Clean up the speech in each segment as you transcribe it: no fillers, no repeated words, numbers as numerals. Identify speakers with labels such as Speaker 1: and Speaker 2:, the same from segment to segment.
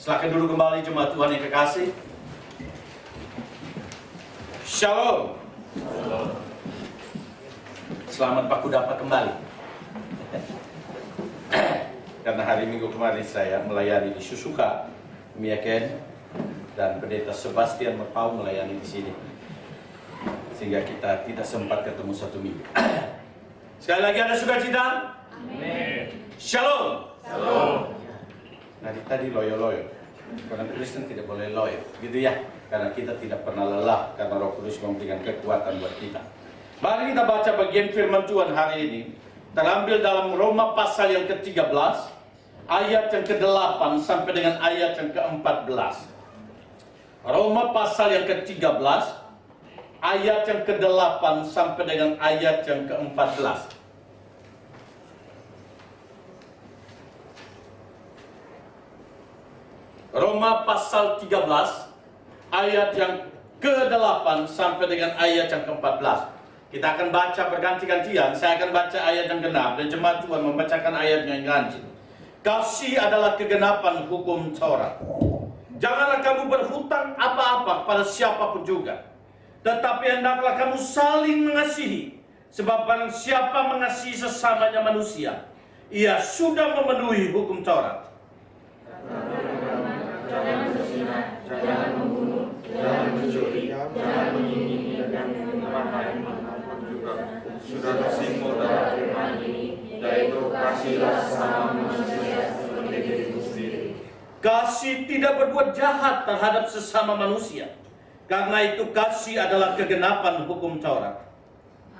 Speaker 1: Silakan duduk kembali jemaat Tuhan yang kekasih. Shalom. Selamat Pak dapat kembali. Karena hari Minggu kemarin saya melayani di Susuka, Miaken, dan Pendeta Sebastian Merpau melayani di sini. Sehingga kita tidak sempat ketemu satu minggu. Sekali lagi ada sukacita? Amin. Shalom. Shalom. Nah, tadi loyo-loyo. Orang Kristen tidak boleh loyo, gitu ya. Karena kita tidak pernah lelah, karena Roh Kudus memberikan kekuatan buat kita. Mari kita baca bagian firman Tuhan hari ini. Terambil dalam Roma pasal yang ke-13, ayat yang ke-8 sampai dengan ayat yang ke-14. Roma pasal yang ke-13, ayat yang ke-8 sampai dengan ayat yang ke-14. Roma pasal 13 ayat yang ke-8 sampai dengan ayat yang ke-14. Kita akan baca berganti-gantian. Saya akan baca ayat yang genap dan jemaat Tuhan membacakan ayatnya yang ganjil. Kasih adalah kegenapan hukum Taurat. Janganlah kamu berhutang apa-apa pada siapapun juga, tetapi hendaklah kamu saling mengasihi, sebab barang siapa mengasihi sesamanya manusia, ia sudah memenuhi hukum Taurat.
Speaker 2: Jangan berzina, jangan membunuh, jangan mencuri, jangan menyindir, dan manapun juga sudah tersimpul dalam firman ini, yaitu kasihlah sesama manusia seperti dirimu sendiri.
Speaker 1: Kasih tidak berbuat jahat terhadap sesama manusia, karena itu kasih adalah kegenapan hukum Taurat.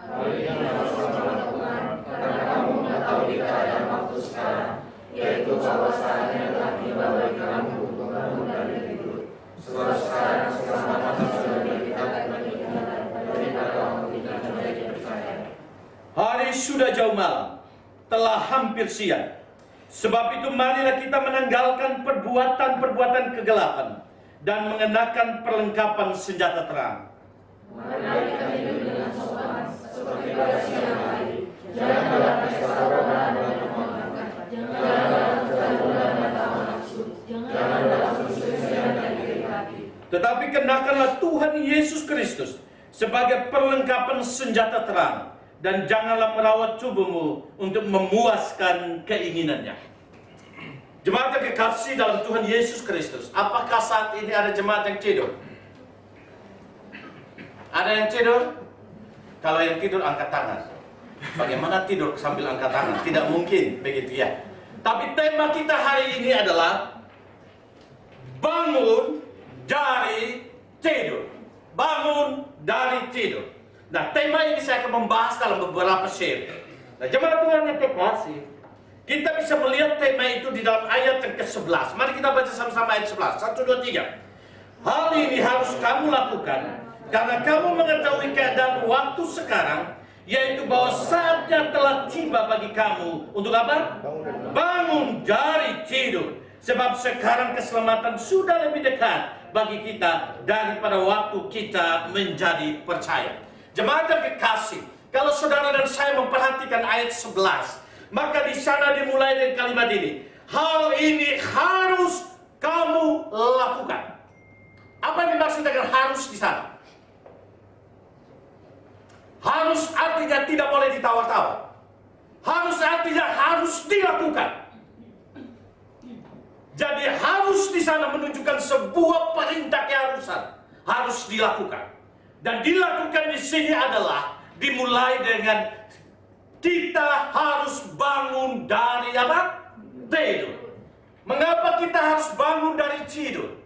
Speaker 2: Hal ini harus kamu lakukan, karena kamu mengetahui keadaan waktu sekarang, yaitu bahwa saatnya telah tiba bagi kamu untuk bangun dari tidur. Sebab sekarang keselamatan sudah dekat bagi kita daripada waktu kita menjadi percaya.
Speaker 1: Hari sudah jauh malam, telah hampir siang. Sebab itu marilah kita menanggalkan perbuatan-perbuatan kegelapan dan mengenakan perlengkapan senjata terang.
Speaker 2: Mari kita hidup dengan sopan seperti pada siang hari. Jangan dalam pesta rohani dan memakmurkan. Jangan dalam kegaduhan dan hawa nafsu. Jangan dalam perselisihan dan iri hati.
Speaker 1: Tetapi kenakanlah Tuhan Yesus Kristus sebagai perlengkapan senjata terang, dan janganlah merawat tubuhmu untuk memuaskan keinginannya. Jemaat yang kekasih dalam Tuhan Yesus Kristus, apakah saat ini ada jemaat yang tidur? Ada yang tidur? Kalau yang tidur angkat tangan. Bagaimana tidur sambil angkat tangan? Tidak mungkin begitu ya. Tapi tema kita hari ini adalah bangun dari tidur. Bangun dari tidur. Nah, tema ini saya akan membahas dalam beberapa seri. Nah, jemaat Tuhan yang kekasih, kita bisa melihat tema itu di dalam ayat yang ke-11. Mari kita baca sama-sama ayat 11. 1, 2, 3. Hal ini harus kamu lakukan karena kamu mengetahui keadaan waktu sekarang, yaitu bahwa saatnya telah tiba bagi kamu untuk apa? Bangun dari tidur. Sebab sekarang keselamatan sudah lebih dekat bagi kita daripada waktu kita menjadi percaya. Jemaat yang kekasih, kalau saudara dan saya memperhatikan ayat 11, maka di sana dimulai dengan kalimat ini. Hal ini harus kamu lakukan. Apa yang dimaksud dengan harus di sana? Harus artinya tidak boleh ditawar-tawar. Harus artinya harus dilakukan. Jadi harus di sana menunjukkan sebuah perintah keharusan, harus dilakukan. Dan dilakukan di sini adalah dimulai dengan kita harus bangun dari apa? Tidur. Mengapa kita harus bangun dari tidur?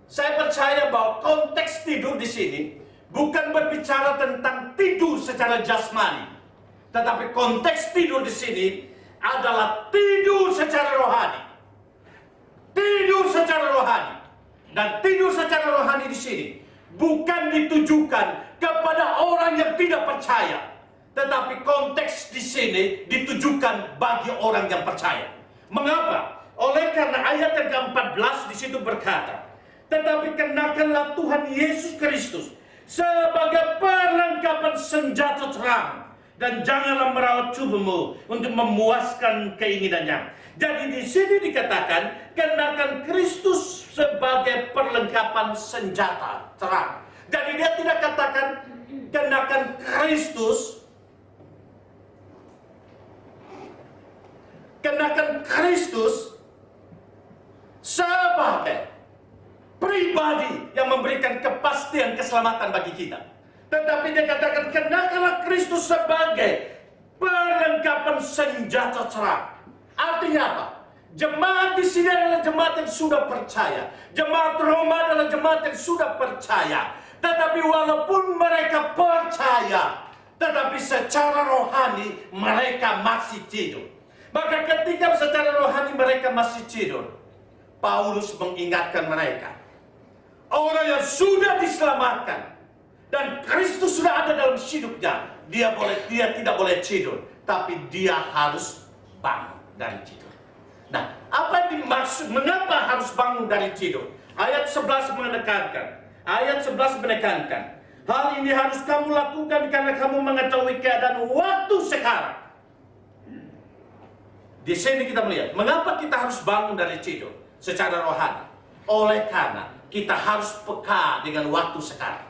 Speaker 1: Saya percaya bahwa konteks tidur di sini bukan berbicara tentang tidur secara jasmani, tetapi konteks tidur di sini adalah tidur secara rohani. Tidur secara rohani. Dan tidur secara rohani di sini bukan ditujukan kepada orang yang tidak percaya, tetapi konteks di sini ditujukan bagi orang yang percaya. Mengapa? Oleh karena ayat yang ke-14 di situ berkata, tetapi kenakanlah Tuhan Yesus Kristus sebagai perlengkapan senjata terang, dan janganlah merawat tubuhmu untuk memuaskan keinginannya. Jadi di sini dikatakan, kenakan Kristus sebagai perlengkapan senjata terang. Jadi dia tidak katakan kenakan Kristus, sebagai pribadi yang memberikan kepastian keselamatan bagi kita. Tetapi dia katakan, kenakanlah Kristus sebagai perlengkapan senjata terang. Artinya apa? Jemaat di sini adalah jemaat yang sudah percaya. Jemaat Roma adalah jemaat yang sudah percaya. Tetapi walaupun mereka percaya, tetapi secara rohani mereka masih tidur. Maka ketika secara rohani mereka masih tidur, Paulus mengingatkan mereka, orang yang sudah diselamatkan dan Kristus sudah ada dalam hidupnya, dia tidak boleh tidur, tapi dia harus bangun dari tidur. Nah, apa yang dimaksud? Mengapa harus bangun dari tidur? Ayat 11 menekankan, hal ini harus kamu lakukan karena kamu mengetahui keadaan waktu sekarang. Di sini kita melihat, mengapa kita harus bangun dari tidur secara rohani? Oleh karena kita harus peka dengan waktu sekarang.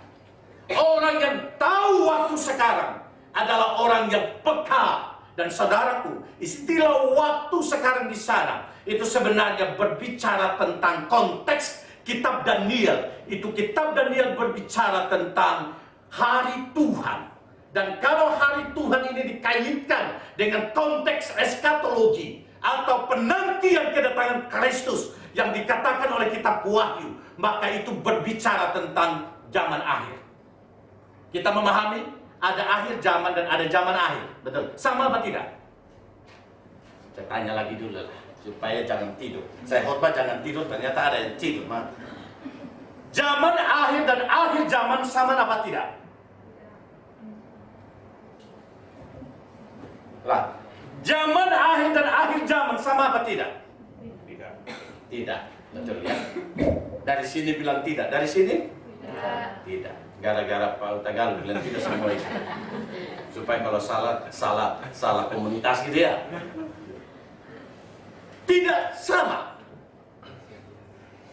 Speaker 1: Orang yang tahu waktu sekarang adalah orang yang peka. Dan saudaraku, istilah waktu sekarang di sana itu sebenarnya berbicara tentang konteks kitab Daniel. Itu kitab Daniel berbicara tentang hari Tuhan. Dan kalau hari Tuhan ini dikaitkan dengan konteks eskatologi atau penantian kedatangan Kristus yang dikatakan oleh kitab Wahyu, maka itu berbicara tentang zaman akhir. Kita memahami ada akhir zaman dan ada zaman akhir, betul? Sama apa tidak? Saya tanya lagi dulu lah, supaya jangan tidur. Saya khotbah jangan tidur, ternyata ada yang tidur. Zaman akhir dan akhir zaman sama apa tidak? Lah, zaman akhir dan akhir zaman sama apa tidak? Tidak. Tidak, betul ya? Dari sini bilang tidak, dari sini? Tidak. Gara-gara Pak Tagalog bilang tidak semua itu. Supaya kalau salah komunitas gitu ya. Tidak sama.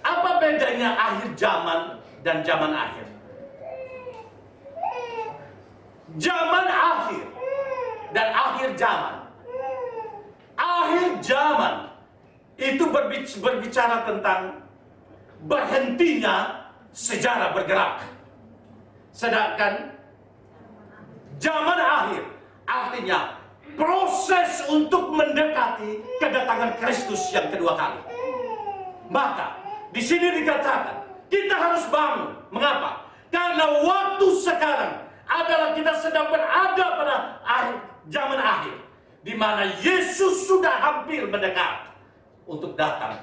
Speaker 1: Apa bedanya akhir zaman dan zaman akhir? Zaman akhir dan akhir zaman. Akhir zaman itu berbicara tentang berhentinya sejarah bergerak. Sedangkan zaman akhir artinya proses untuk mendekati kedatangan Kristus yang kedua kali. Maka di sini dikatakan kita harus bangun. Mengapa? Karena waktu sekarang adalah kita sedang berada pada zaman akhir, di mana Yesus sudah hampir mendekat untuk datang,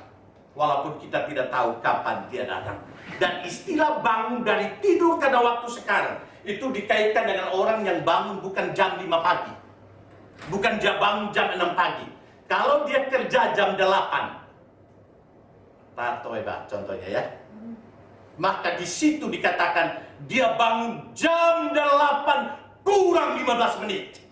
Speaker 1: walaupun kita tidak tahu kapan dia datang. Dan istilah bangun dari tidur karena waktu sekarang itu dikaitkan dengan orang yang bangun bukan jam 5 pagi, bukan bangun jam 6 pagi. Kalau dia kerja jam 8, Tatoeba contohnya ya, maka di situ dikatakan dia bangun jam 8 kurang 15 menit.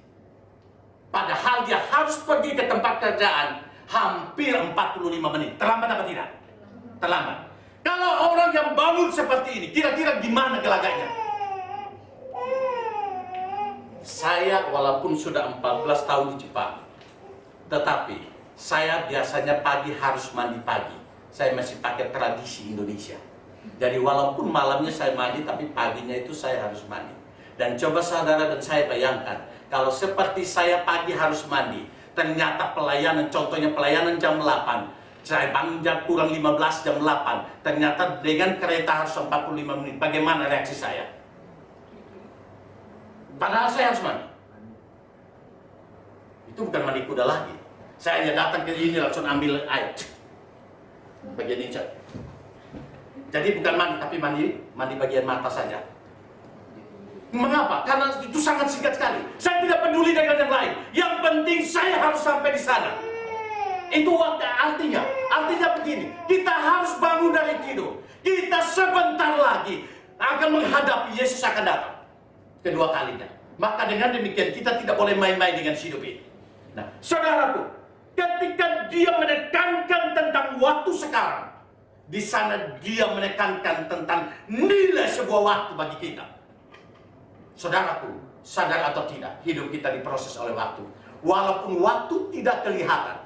Speaker 1: Padahal dia harus pergi ke tempat kerjaan hampir 45 menit. Terlambat apa tidak? Terlambat. Kalau orang yang bangun seperti ini, kira-kira gimana gelaganya? Saya walaupun sudah 14 tahun di Jepang, tetapi saya biasanya pagi harus mandi pagi. Saya masih pakai tradisi Indonesia. Jadi walaupun malamnya saya mandi, tapi paginya itu saya harus mandi. Dan coba saudara dan saya bayangkan, kalau seperti saya pagi harus mandi, ternyata pelayanan, contohnya pelayanan jam 8, saya bangun jam kurang 15, jam 8, ternyata dengan kereta harus 45 menit. Bagaimana reaksi saya? Padahal saya harus mandi. Itu bukan mandi kuda lagi. Saya hanya datang ke sini langsung ambil air. Bagian ini. Jadi bukan mandi, tapi mandi bagian mata saja. Mengapa? Karena itu sangat singkat sekali. Saya tidak peduli dengan yang lain. Yang penting saya harus sampai di sana. Itu artinya begini, kita harus bangun dari tidur. Kita sebentar lagi akan menghadapi Yesus akan datang kedua kalinya. Maka dengan demikian kita tidak boleh main-main dengan hidup ini. Nah, saudaraku, ketika dia menekankan tentang waktu sekarang, di sana dia menekankan tentang nilai sebuah waktu bagi kita. Saudaraku, sadar atau tidak, hidup kita diproses oleh waktu. Walaupun waktu tidak kelihatan,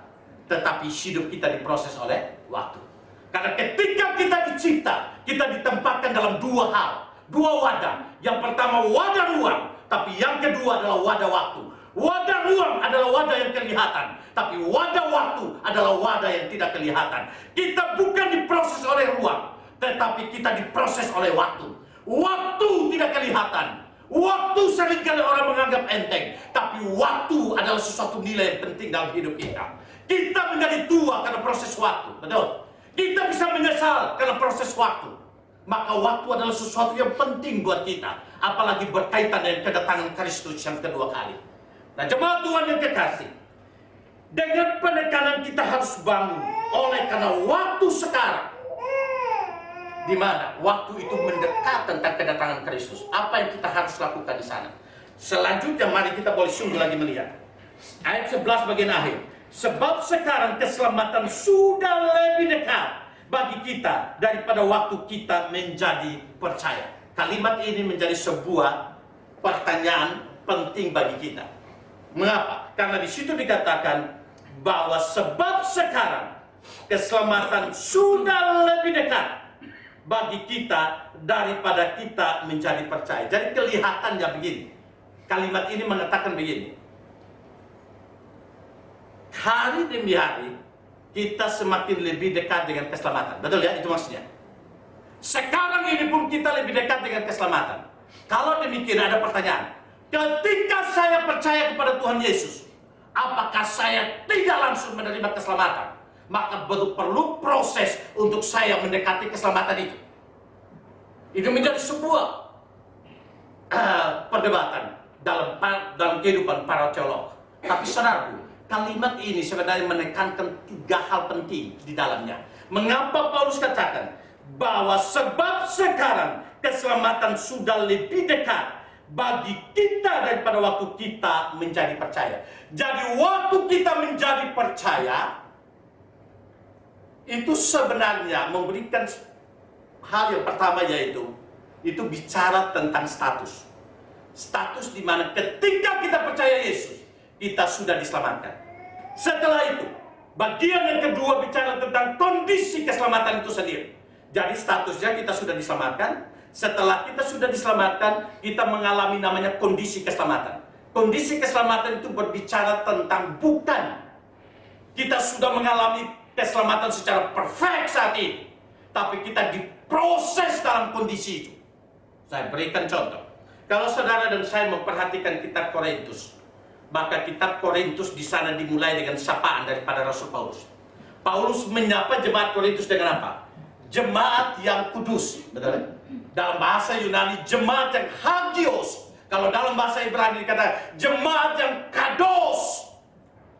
Speaker 1: tetapi hidup kita diproses oleh waktu. Karena ketika kita dicipta, kita ditempatkan dalam dua hal, dua wadah. Yang pertama wadah ruang, tapi yang kedua adalah wadah waktu. Wadah ruang adalah wadah yang kelihatan, tapi wadah waktu adalah wadah yang tidak kelihatan. Kita bukan diproses oleh ruang, tetapi kita diproses oleh waktu. Waktu tidak kelihatan. Waktu seringkali orang menganggap enteng, tapi waktu adalah sesuatu nilai yang penting dalam hidup kita. Kita menjadi tua karena proses waktu, betul? Kita bisa menyesal karena proses waktu. Maka waktu adalah sesuatu yang penting buat kita, apalagi berkaitan dengan kedatangan Kristus yang kedua kali. Nah, jemaat Tuhan yang kekasih, dengan penekanan kita harus bangun oleh karena waktu sekarang, di mana waktu itu mendekat tentang kedatangan Kristus. Apa yang kita harus lakukan di sana? Selanjutnya mari kita boleh sungguh lagi melihat ayat 11 bagian akhir. Sebab sekarang keselamatan sudah lebih dekat bagi kita daripada waktu kita menjadi percaya. Kalimat ini menjadi sebuah pertanyaan penting bagi kita. Mengapa? Karena di situ dikatakan bahwa sebab sekarang keselamatan sudah lebih dekat bagi kita daripada kita menjadi percaya. Jadi kelihatannya begini. Kalimat ini mengatakan begini. Hari demi hari kita semakin lebih dekat dengan keselamatan. Betul ya? Itu maksudnya. Sekarang ini pun kita lebih dekat dengan keselamatan. Kalau demikian ada pertanyaan. Ketika saya percaya kepada Tuhan Yesus, apakah saya tidak langsung menerima keselamatan? Maka perlu proses untuk saya mendekati keselamatan itu. Itu menjadi sebuah perdebatan dalam kehidupan para teolog. Tapi saudaraku, kalimat ini sebenarnya menekankan tiga hal penting di dalamnya. Mengapa Paulus katakan bahwa sebab sekarang keselamatan sudah lebih dekat bagi kita daripada waktu kita menjadi percaya. Jadi waktu kita menjadi percaya itu sebenarnya memberikan hal yang pertama, yaitu itu bicara tentang status. Status di mana ketika kita percaya Yesus, kita sudah diselamatkan. Setelah itu, bagian yang kedua bicara tentang kondisi keselamatan itu sendiri. Jadi statusnya kita sudah diselamatkan. Setelah kita sudah diselamatkan, kita mengalami namanya kondisi keselamatan. Kondisi keselamatan itu berbicara tentang bukan kita sudah mengalami keselamatan secara perfect saat ini, tapi kita diproses dalam kondisi itu. Saya berikan contoh. Kalau saudara dan saya memperhatikan kitab Korintus, maka kitab Korintus di sana dimulai dengan sapaan daripada Rasul Paulus. Paulus menyapa jemaat Korintus dengan apa? Jemaat yang kudus, betul? Dalam bahasa Yunani jemaat yang hagios. Kalau dalam bahasa Ibrani dikatakan jemaat yang kados.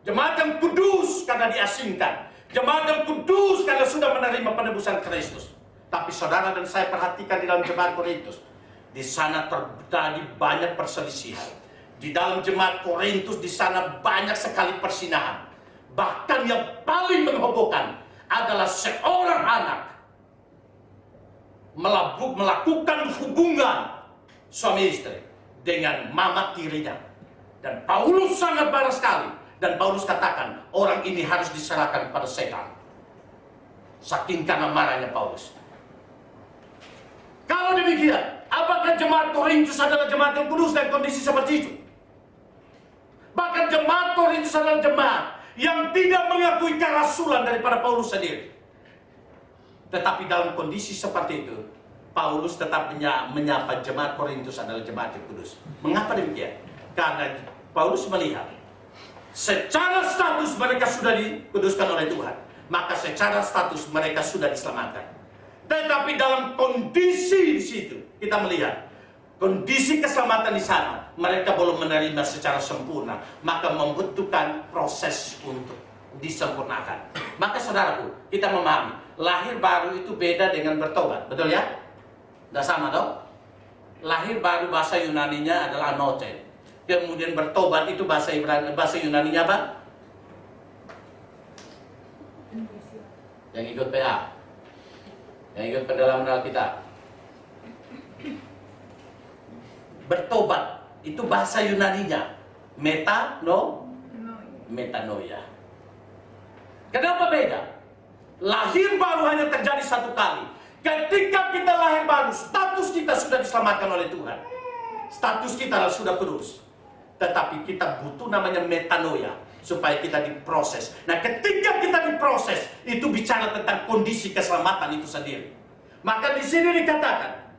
Speaker 1: Jemaat yang kudus karena diasingkan. Jemaat yang kudus karena sudah menerima penebusan Kristus. Tapi saudara dan saya perhatikan di dalam jemaat Korintus, di sana terjadi banyak perselisihan. Di dalam jemaat Korintus di sana banyak sekali persinahan. Bahkan yang paling menghebohkan adalah seorang anak melakukan hubungan suami istri dengan mama tirinya. Dan Paulus sangat marah sekali. Dan Paulus katakan, orang ini harus diserahkan kepada setan. Saking karena marahnya Paulus. Kalau demikian, apakah jemaat Korintus adalah jemaat yang kudus dan kondisi seperti itu? Bahkan jemaat Korintus adalah jemaat yang tidak mengakui kerasulan daripada Paulus sendiri. Tetapi dalam kondisi seperti itu, Paulus tetap menyapa jemaat Korintus adalah jemaat yang kudus. Mengapa demikian? Karena Paulus melihat secara status mereka sudah dikuduskan oleh Tuhan, maka secara status mereka sudah diselamatkan. Tetapi dalam kondisi di situ kita melihat kondisi keselamatan di sana mereka belum menerima secara sempurna, maka membutuhkan proses untuk disempurnakan. Maka saudaraku, kita memahami lahir baru itu beda dengan bertobat, betul ya? Tidak sama dong? Lahir baru bahasa Yunaninya adalah anote. Kemudian bertobat itu bahasa Yunaninya apa? Yang ikut PA, yang ikut pendalaman Alkitab. Bertobat itu bahasa Yunaninya metanoia. Kenapa beda? Lahir baru hanya terjadi satu kali. Ketika kita lahir baru, status kita sudah diselamatkan oleh Tuhan. Status kita sudah kudus. Tetapi kita butuh namanya metanoia supaya kita diproses. Nah, ketika kita diproses, itu bicara tentang kondisi keselamatan itu sendiri. Maka di sini dikatakan,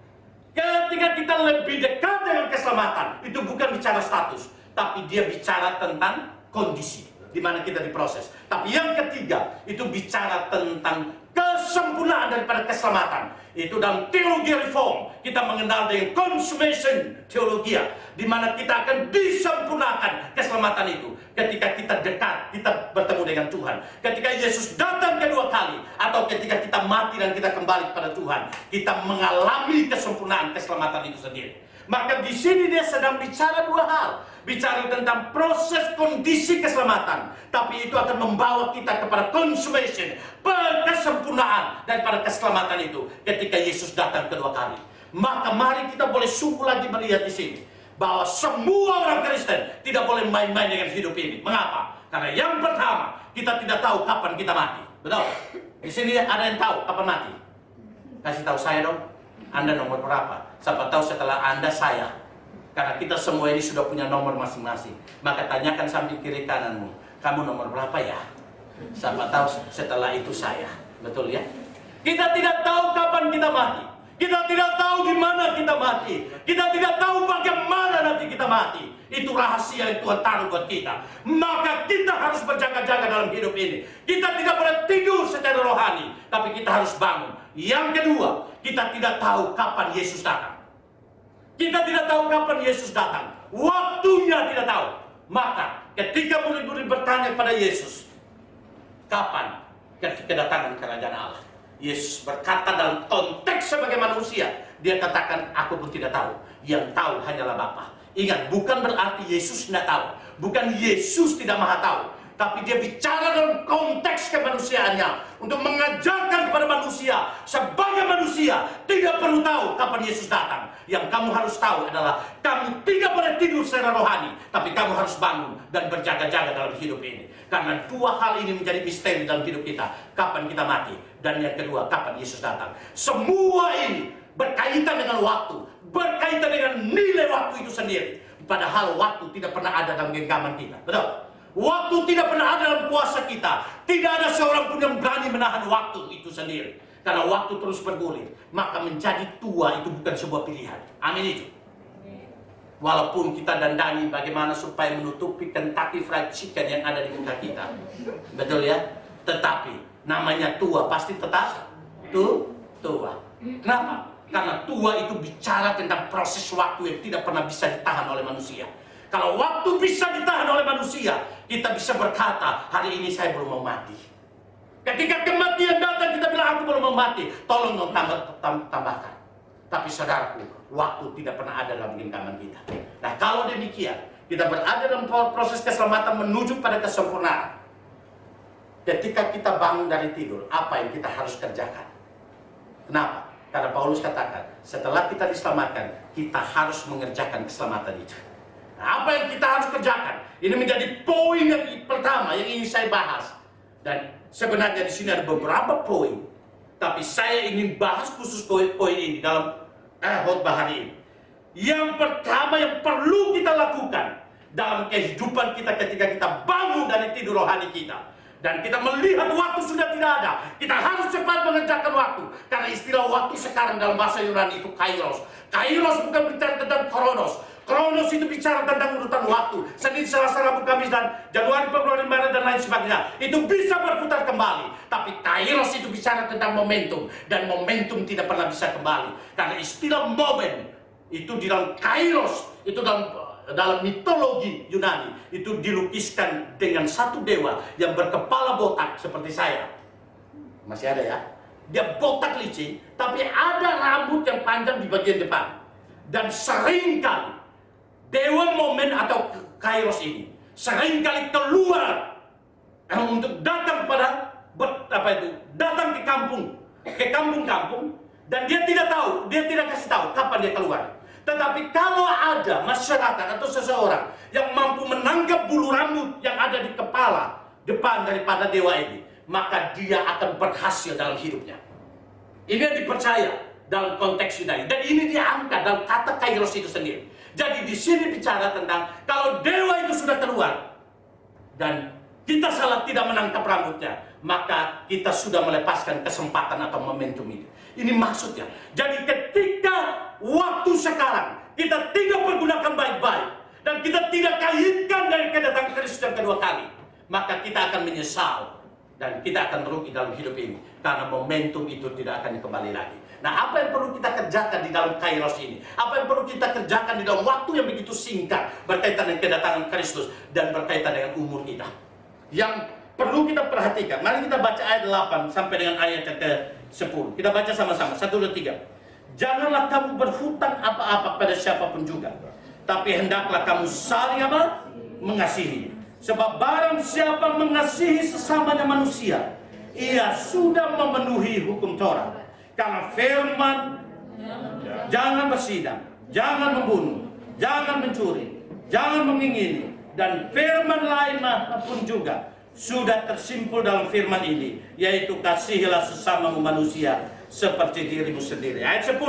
Speaker 1: ketika kita lebih dekat dengan keselamatan, itu bukan bicara status, tapi dia bicara tentang kondisi di mana kita diproses. Tapi yang ketiga, itu bicara tentang kesempurnaan daripada keselamatan. Itu dalam teologi reform kita mengenal dengan consummation teologi, di mana kita akan disempurnakan keselamatan itu ketika kita dekat, kita bertemu dengan Tuhan. Ketika Yesus datang kedua kali, atau ketika kita mati dan kita kembali kepada Tuhan, kita mengalami kesempurnaan keselamatan itu sendiri. Maka di sini dia sedang bicara dua hal. Bicara tentang proses kondisi keselamatan, tapi itu akan membawa kita kepada consummation, kesempurnaan daripada keselamatan itu ketika Yesus datang kedua kali. Maka mari kita boleh sungguh lagi melihat di sini bahwa semua orang Kristen tidak boleh main-main dengan hidup ini. Mengapa? Karena yang pertama, kita tidak tahu kapan kita mati. Betul? Di sini ada yang tahu kapan mati? Kasih tahu saya dong. Anda nomor berapa? Siapa tahu setelah Anda saya. Karena kita semua ini sudah punya nomor masing-masing. Maka tanyakan sambil kiri kananmu, kamu nomor berapa ya? Siapa tahu setelah itu saya. Betul ya? Kita tidak tahu kapan kita mati. Kita tidak tahu di mana kita mati. Kita tidak tahu bagaimana nanti kita mati. Itu rahasia yang Tuhan taruh buat kita. Maka kita harus berjaga-jaga dalam hidup ini. Kita tidak boleh tidur secara rohani, tapi kita harus bangun. Yang kedua, kita tidak tahu kapan Yesus datang. Kita tidak tahu kapan Yesus datang. Waktunya tidak tahu. Maka ketika murid-murid bertanya kepada Yesus, kapan kedatangan kerajaan Allah? Yesus berkata dalam konteks sebagai manusia, dia katakan, aku pun tidak tahu. Yang tahu hanyalah Bapa. Ingat, bukan berarti Yesus tidak tahu. Bukan Yesus tidak maha tahu. Tapi dia bicara dalam konteks kemanusiaannya untuk mengajarkan kepada manusia, sebagai manusia tidak perlu tahu kapan Yesus datang. Yang kamu harus tahu adalah kamu tidak boleh tidur secara rohani, tapi kamu harus bangun dan berjaga-jaga dalam hidup ini. Karena dua hal ini menjadi misteri dalam hidup kita. Kapan kita mati, dan yang kedua, kapan Yesus datang. Semua ini berkaitan dengan waktu, berkaitan dengan nilai waktu itu sendiri. Padahal waktu tidak pernah ada dalam genggaman kita. Betul? Waktu tidak pernah ada dalam puasa kita. Tidak ada seorang pun yang berani menahan waktu itu sendiri. Karena waktu terus bergulir. Maka menjadi tua itu bukan sebuah pilihan. Amin itu. Walaupun kita dandani bagaimana supaya menutupi Kentucky Fried Chicken yang ada di muka kita. Betul ya? Tetapi namanya tua pasti tetap tua. Kenapa? Karena tua itu bicara tentang proses waktu yang tidak pernah bisa ditahan oleh manusia. Kalau waktu bisa ditahan oleh manusia, kita bisa berkata, hari ini saya belum mau mati. Ketika kematian datang, kita bilang, aku belum mau mati. Tolong dong tambahkan. Tapi saudaraku, waktu tidak pernah ada dalam genggaman kita. Nah, kalau demikian, kita berada dalam proses keselamatan menuju pada kesempurnaan. Ketika kita bangun dari tidur, apa yang kita harus kerjakan? Kenapa? Karena Paulus katakan, setelah kita diselamatkan, kita harus mengerjakan keselamatan itu. Nah, apa yang kita harus kerjakan? Ini menjadi poin yang pertama yang ingin saya bahas. Dan sebenarnya di sini ada beberapa poin, tapi saya ingin bahas khusus poin ini dalam khotbah hari ini. Yang pertama yang perlu kita lakukan dalam kehidupan kita ketika kita bangun dari tidur rohani kita, dan kita melihat waktu sudah tidak ada, kita harus cepat mengerjakan waktu. Karena istilah waktu sekarang dalam bahasa Yunani itu kairos. Kairos bukan bicara tentang kronos. Kronos itu bicara tentang urutan waktu. Senin, Selasa, Rabu, Kamis, dan Januari, Februari, Maret, dan lain sebagainya. Itu bisa berputar kembali. Tapi kairos itu bicara tentang momentum. Dan momentum tidak pernah bisa kembali. Karena istilah momen itu di dalam kairos, itu dalam mitologi Yunani, itu dilukiskan dengan satu dewa yang berkepala botak seperti saya. Masih ada ya? Dia botak licin, tapi ada rambut yang panjang di bagian depan. Dan seringkali Dewa momen atau kairos ini seringkali keluar untuk datang kepada datang ke kampung-kampung, dan dia tidak kasih tahu kapan dia keluar. Tetapi kalau ada masyarakat atau seseorang yang mampu menangkap bulu rambut yang ada di kepala depan daripada dewa ini, maka dia akan berhasil dalam hidupnya. Ini yang dipercaya dalam konteks Yunani, dan ini diangkat dalam kata kairos itu sendiri. Jadi di sini bicara tentang kalau dewa itu sudah keluar dan kita salah tidak menangkap rambutnya, maka kita sudah melepaskan kesempatan atau momentum ini. Ini maksudnya. Jadi ketika waktu sekarang kita tidak pergunakan baik-baik dan kita tidak kaitkan dari kedatangan Kristus yang kedua kali, maka kita akan menyesal dan kita akan merugi dalam hidup ini karena momentum itu tidak akan kembali lagi. Nah, apa yang perlu kita kerjakan di dalam kairos ini? Apa yang perlu kita kerjakan di dalam waktu yang begitu singkat berkaitan dengan kedatangan Kristus dan berkaitan dengan umur kita? Yang perlu kita perhatikan, mari kita baca ayat 8 sampai dengan ayat ke-10. Kita baca sama-sama, 1, 2, 3. Janganlah kamu berhutang apa-apa pada siapapun juga, tapi hendaklah kamu saling apa? Mengasihi. Sebab barang siapa mengasihi sesamanya manusia, ia sudah memenuhi hukum Taurat. Karena firman, jangan bersidang, jangan membunuh, jangan mencuri, jangan mengingini, dan firman lain pun juga sudah tersimpul dalam firman ini, yaitu kasihilah sesamamu manusia seperti dirimu sendiri. Ayat 10.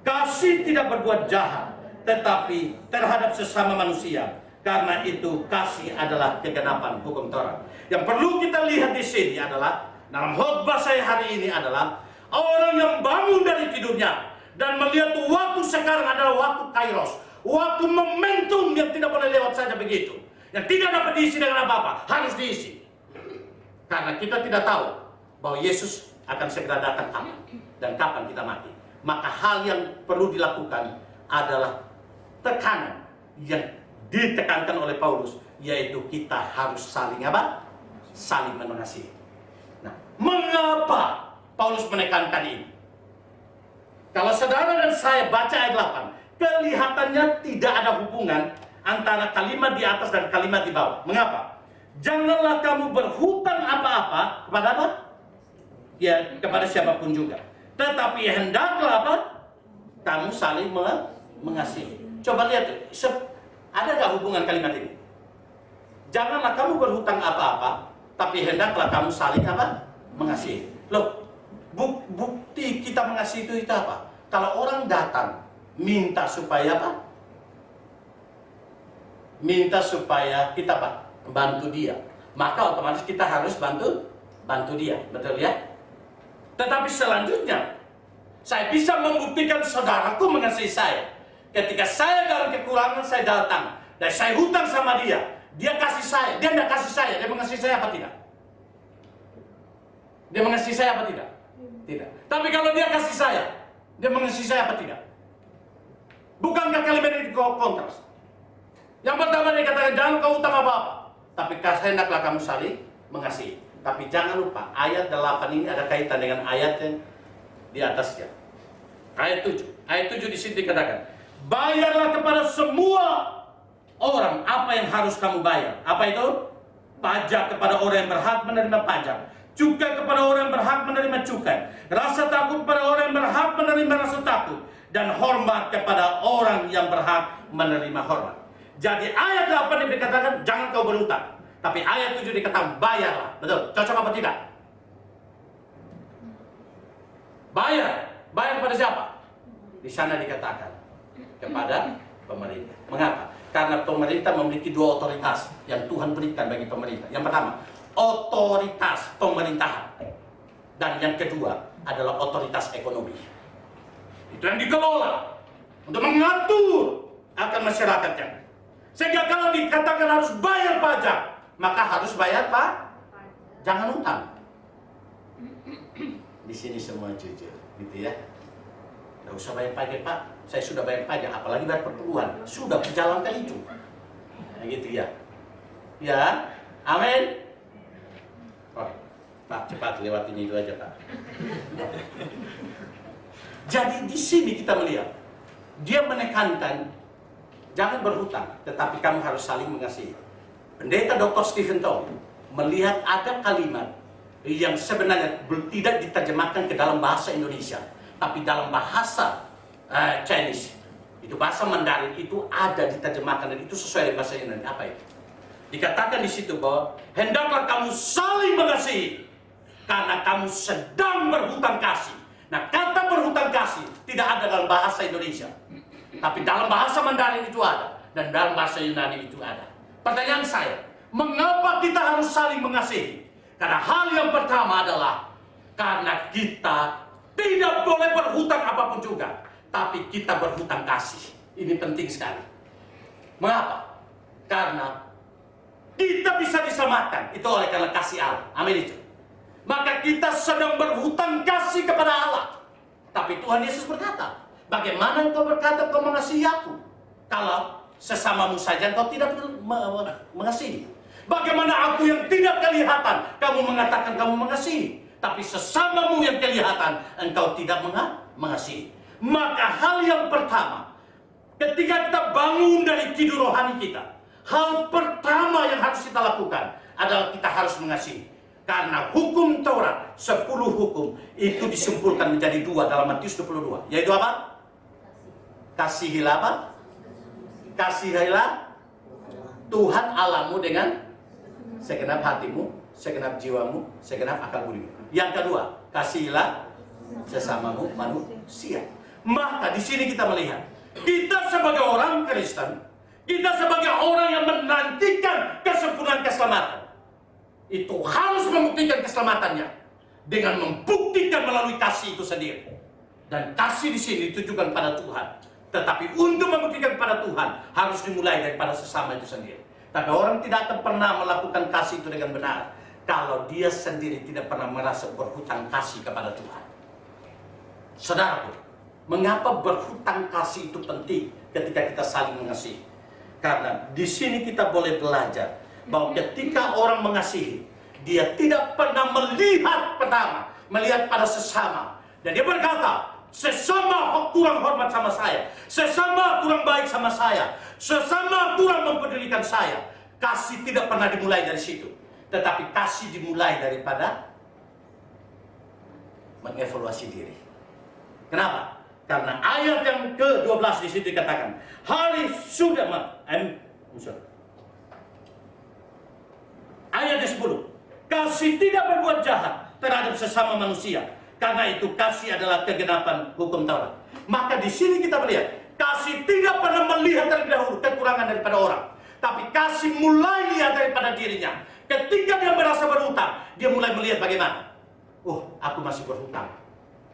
Speaker 1: Kasih tidak berbuat jahat, tetapi terhadap sesama manusia, karena itu kasih adalah kegenapan hukum Taurat. Yang perlu kita lihat di sini adalah dalam khotbah saya hari ini adalah orang yang bangun dari tidurnya dan melihat waktu sekarang adalah waktu kairos, waktu momentum yang tidak boleh lewat saja begitu, yang tidak dapat diisi dengan apa-apa, harus diisi. Karena kita tidak tahu bahwa Yesus akan segera datang kapan dan kapan kita mati. Maka hal yang perlu dilakukan adalah tekanan yang ditekankan oleh Paulus, yaitu kita harus saling apa? Saling mengasihi. Nah, mengapa Paulus menekankan ini? Kalau saudara dan saya baca ayat 8, kelihatannya tidak ada hubungan antara kalimat di atas dan kalimat di bawah. Mengapa? Janganlah kamu berhutang apa-apa kepada apa? Ya, kepada siapapun juga. Tetapi hendaklah apa? Kamu saling mengasihi. Coba lihat, ada nggak hubungan kalimat ini? Janganlah kamu berhutang apa-apa, tapi hendaklah kamu saling apa? Mengasihi. Loh, bukti kita mengasihi itu apa? Kalau orang datang minta supaya apa? Minta supaya kita apa? Bantu dia, maka otomatis kita harus bantu dia, betul ya? Tetapi selanjutnya, saya bisa membuktikan saudaraku mengasihi saya ketika saya dalam kekurangan, saya datang dan saya hutang sama dia, dia kasih saya, dia tidak kasih saya, dia mengasihi saya apa tidak? Dia mengasihi saya apa tidak? Tidak. Tapi kalau dia kasih saya, dia mengasihi saya apa tidak? Bukankah kalimat ini kontras? Yang pertama dia katakan jangan kau hutang apa-apa, tapi hendaklah kamu saling mengasihi. Tapi jangan lupa ayat 8 ini ada kaitan dengan ayat yang di atasnya. Ayat 7. Ayat 7 di sini dikatakan, bayarlah kepada semua orang apa yang harus kamu bayar. Apa itu? Pajak kepada orang yang berhak menerima pajak, cukai kepada orang yang berhak menerima cukai, rasa takut kepada orang yang berhak menerima rasa takut, dan hormat kepada orang yang berhak menerima hormat. Jadi ayat 8 yang dikatakan jangan kau berhutang, tapi ayat 7 dikatakan bayarlah. Betul? Cocok apa tidak? Bayar. Bayar kepada siapa? Di sana dikatakan kepada pemerintah. Mengapa? Karena pemerintah memiliki dua otoritas yang Tuhan berikan bagi pemerintah. Yang pertama, otoritas pemerintahan. Dan yang kedua adalah otoritas ekonomi. Itu yang dikelola untuk mengatur akan masyarakatnya. Sehingga kalau dikatakan harus bayar pajak, maka harus bayar Pak. Jangan utang. Di sini semua jujur, gitu ya. Tidak usah bayar pajak Pak. Saya sudah bayar pajak, apalagi bayar perpuluhan. Sudah berjalankan itu. Nah, gitu ya. Ya, amin. Oke, Pak cepat lewat ini dulu aja Pak. Jadi di sini kita melihat dia menekankan jangan berhutang, tetapi kamu harus saling mengasihi. Pendeta Dr. Stephen Tong melihat ada kalimat yang sebenarnya tidak diterjemahkan ke dalam bahasa Indonesia, tapi dalam bahasa Chinese, itu bahasa Mandarin itu ada diterjemahkan, dan itu sesuai dengan bahasa Indonesia. Apa itu? Dikatakan di situ bahwa hendaklah kamu saling mengasihi karena kamu sedang berhutang kasih. Nah, kata berhutang kasih tidak ada dalam bahasa Indonesia, tapi dalam bahasa Mandarin itu ada, dan dalam bahasa Yunani itu ada. Pertanyaan saya, mengapa kita harus saling mengasihi? Karena hal yang pertama adalah karena kita tidak boleh berhutang apapun juga, tapi kita berhutang kasih. Ini penting sekali. Mengapa? Karena kita bisa diselamatkan itu oleh karena kasih Allah. Amin itu. Maka kita sedang berhutang kasih kepada Allah. Tapi Tuhan Yesus berkata, bagaimana engkau berkata kau mengasihi aku, kalau sesamamu saja engkau tidak mengasihi? Bagaimana aku yang tidak kelihatan kamu mengatakan kamu mengasihi, tapi sesamamu yang kelihatan engkau tidak mengasihi? Maka hal yang pertama, ketika kita bangun dari tidur rohani kita, hal pertama yang harus kita lakukan adalah kita harus mengasihi. Karena hukum Taurat, 10 hukum itu disimpulkan menjadi 2 dalam Matius 22. Yaitu apa? Kasihilah apa? Kasihilah Tuhan Allahmu dengan segenap hatimu, segenap jiwamu, segenap akal budimu. Yang kedua, kasihilah sesamamu manusia. Maka di sini kita melihat, kita sebagai orang Kristen, kita sebagai orang yang menantikan kesempurnaan keselamatan, itu harus membuktikan keselamatannya dengan membuktikan melalui kasih itu sendiri. Dan kasih di sini ditujukan pada Tuhan. Tetapi untuk membuktikan pada Tuhan harus dimulai daripada sesama itu sendiri. Tapi orang tidak akan pernah melakukan kasih itu dengan benar kalau dia sendiri tidak pernah merasa berhutang kasih kepada Tuhan. Saudaraku, mengapa berhutang kasih itu penting ketika kita saling mengasihi? Karena di sini kita boleh belajar bahwa ketika orang mengasihi, dia tidak pernah melihat pada sesama, dan dia berkata, sesama kurang hormat sama saya, sesama kurang baik sama saya, sesama kurang mempedulikan saya. Kasih tidak pernah dimulai dari situ, tetapi kasih dimulai daripada mengevaluasi diri. Kenapa? Karena ayat yang ke-12 di situ dikatakan, hari sudah ayat 10, kasih tidak berbuat jahat terhadap sesama manusia, karena itu kasih adalah kegenapan hukum Taurat. Maka di sini kita melihat, kasih tidak pernah melihat terlebih dahulu kekurangan daripada orang, tapi kasih mulai lihat daripada dirinya. Ketika dia merasa berhutang, dia mulai melihat bagaimana, aku masih berhutang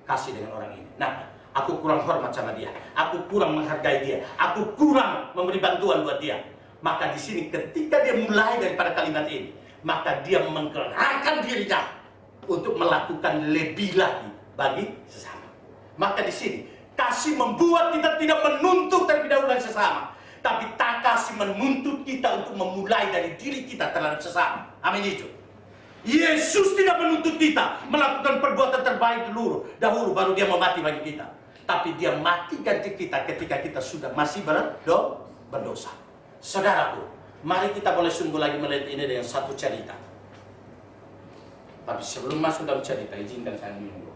Speaker 1: kasih dengan orang ini. Nah, aku kurang hormat sama dia, aku kurang menghargai dia, aku kurang memberi bantuan buat dia. Maka di sini ketika dia mulai daripada kalimat ini, maka dia menggerakkan dirinya untuk melakukan lebih lagi bagi sesama. Maka di sini kasih membuat kita tidak menuntut terlebih dahulu dari sesama, tapi kasih menuntut kita untuk memulai dari diri kita terhadap sesama. Amin itu. Yesus tidak menuntut kita melakukan perbuatan terbaik dahulu baru dia mau mati bagi kita. Tapi dia mati ganti kita ketika kita sudah masih berdosa. Saudaraku, mari kita boleh sungguh lagi melihat ini dengan satu cerita. Tapi sebelum masuk dalam cerita, izinkan saya minum.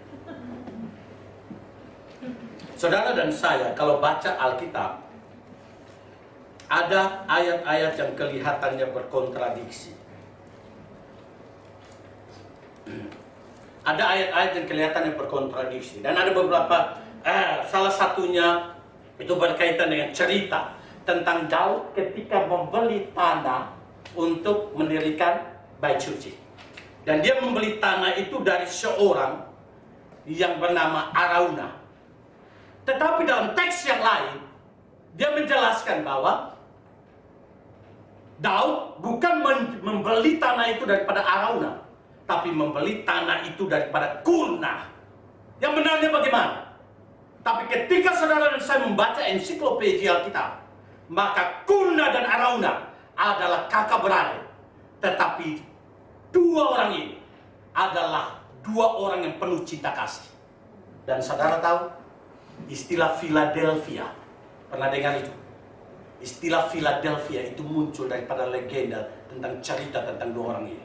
Speaker 1: Saudara dan saya, kalau baca Alkitab, ada ayat-ayat yang kelihatannya berkontradiksi. Ada ayat-ayat yang kelihatannya berkontradiksi. Dan ada beberapa, salah satunya itu berkaitan dengan cerita tentang Daud ketika membeli tanah untuk mendirikan bait suci. Dan dia membeli tanah itu dari seorang yang bernama Araunah. Tetapi dalam teks yang lain, dia menjelaskan bahwa Daud bukan membeli tanah itu daripada Araunah, tapi membeli tanah itu daripada Kurna. Yang benarnya bagaimana? Tapi ketika saudara dan saya membaca ensiklopedia Alkitab, maka Kurna dan Araunah adalah kakak beradik. Tetapi dua orang ini adalah dua orang yang penuh cinta kasih. Dan saudara tahu istilah Philadelphia, pernah dengar itu? Istilah Philadelphia itu muncul daripada legenda tentang cerita tentang dua orang ini.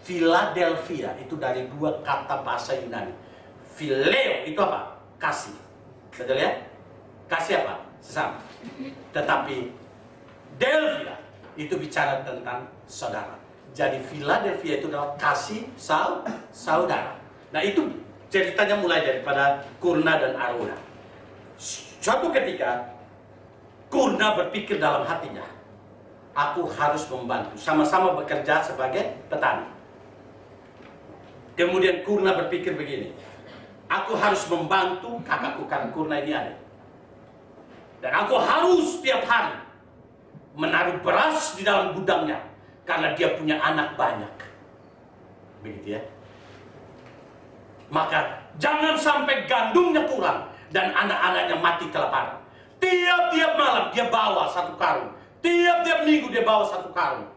Speaker 1: Philadelphia itu dari dua kata bahasa Yunani. Phileo itu apa? Kasih. Betul ya? Kasih apa? Sesama. Tetapi Delphia itu bicara tentang saudara. Jadi Philadelphia itu adalah kasih saudara. Nah itu ceritanya mulai daripada Kurna dan Arauna. Suatu ketika Kurna berpikir dalam hatinya, aku harus membantu, sama-sama bekerja sebagai petani. Kemudian Kurna berpikir begini, aku harus membantu kakakku karena Kurna ini ada. Dan aku harus tiap hari menaruh beras di dalam gudangnya karena dia punya anak banyak. Begitu ya. Maka jangan sampai gandumnya kurang dan anak-anaknya mati kelaparan. Tiap-tiap malam dia bawa satu karung. Tiap-tiap minggu dia bawa satu karung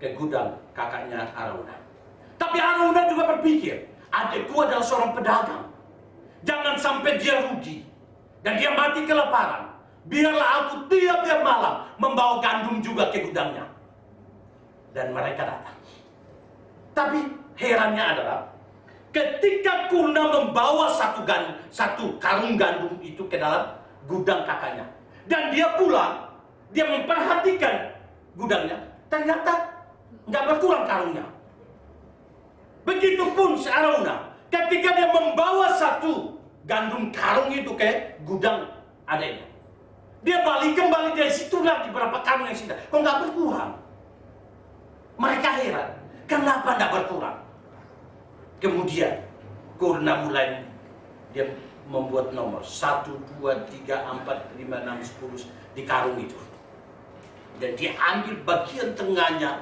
Speaker 1: ke gudang kakaknya Arauna. Tapi Arauna juga berpikir, adikku adalah seorang pedagang. Jangan sampai dia rugi dan dia mati kelaparan. Biarlah aku tiap-tiap malam membawa gandum juga ke gudangnya. Dan mereka datang. Tapi herannya adalah ketika Kurna membawa satu karung gandum itu ke dalam gudang kakaknya. Dan dia pulang, dia memperhatikan gudangnya. Ternyata nggak berkurang karungnya. Begitupun si Arauna, ketika dia membawa satu gandum karung itu ke gudang adiknya. Dia balik kembali dari situ lagi berapa karung yang sisa. Kok nggak berkurang? Mereka heran, kenapa nggak berkurang? Kemudian Kurna mulai dia membuat nomor 1, 2, 3, 4, 5, 6, 10 di karung itu. Dan dia ambil bagian tengahnya